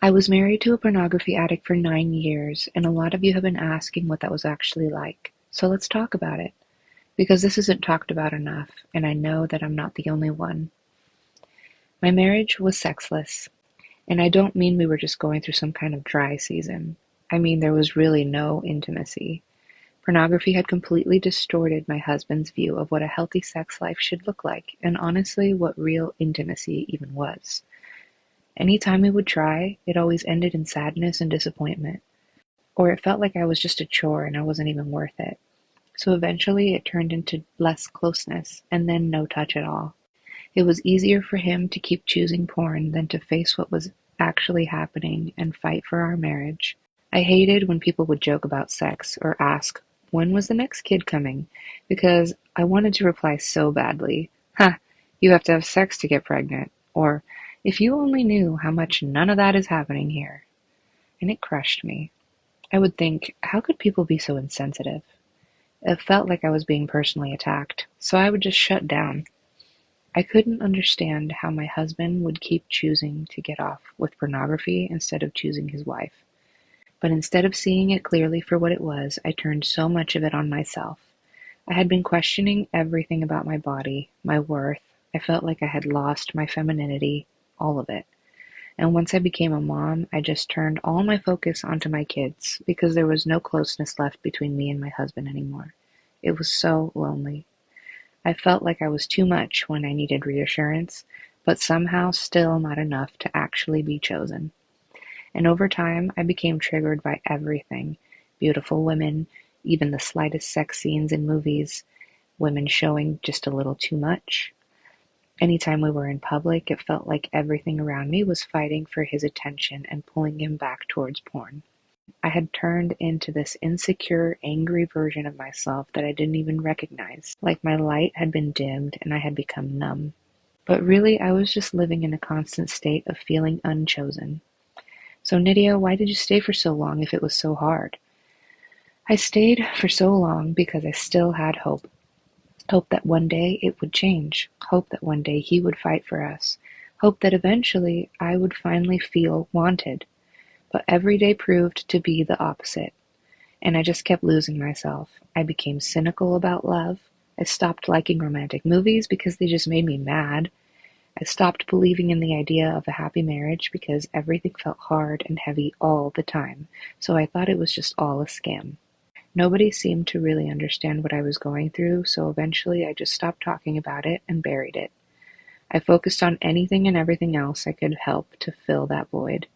I was married to a pornography addict for 9 years, and a lot of you have been asking what that was actually like. So let's talk about it, because this isn't talked about enough, and I know that I'm not the only one. My marriage was sexless, and I don't mean we were just going through some kind of dry season. I mean there was really no intimacy. Pornography had completely distorted my husband's view of what a healthy sex life should look like, and honestly, what real intimacy even was. Any time we would try, it always ended in sadness and disappointment, or it felt like I was just a chore and I wasn't even worth it. So eventually it turned into less closeness, and then no touch at all. It was easier for him to keep choosing porn than to face what was actually happening and fight for our marriage. I hated when people would joke about sex or ask, when was the next kid coming? Because I wanted to reply so badly, "Ha, you have to have sex to get pregnant," or, "if you only knew how much none of that is happening here." And it crushed me. I would think, how could people be so insensitive? It felt like I was being personally attacked, so I would just shut down. I couldn't understand how my husband would keep choosing to get off with pornography instead of choosing his wife. But instead of seeing it clearly for what it was, I turned so much of it on myself. I had been questioning everything about my body, my worth. I felt like I had lost my femininity, all of it. And once I became a mom, I just turned all my focus onto my kids because there was no closeness left between me and my husband anymore. It was so lonely. I felt like I was too much when I needed reassurance, but somehow still not enough to actually be chosen. And over time, I became triggered by everything: beautiful women, even the slightest sex scenes in movies, women showing just a little too much. Anytime we were in public, it felt like everything around me was fighting for his attention and pulling him back towards porn. I had turned into this insecure, angry version of myself that I didn't even recognize, like my light had been dimmed and I had become numb. But really, I was just living in a constant state of feeling unchosen. So, Nydia, why did you stay for so long if it was so hard? I stayed for so long because I still had hope. Hope that one day it would change. Hope that one day he would fight for us. Hope that eventually I would finally feel wanted. But every day proved to be the opposite, and I just kept losing myself. I became cynical about love. I stopped liking romantic movies because they just made me mad. I stopped believing in the idea of a happy marriage because everything felt hard and heavy all the time, so I thought it was just all a scam. Nobody seemed to really understand what I was going through, so eventually I just stopped talking about it and buried it. I focused on anything and everything else I could help to fill that void.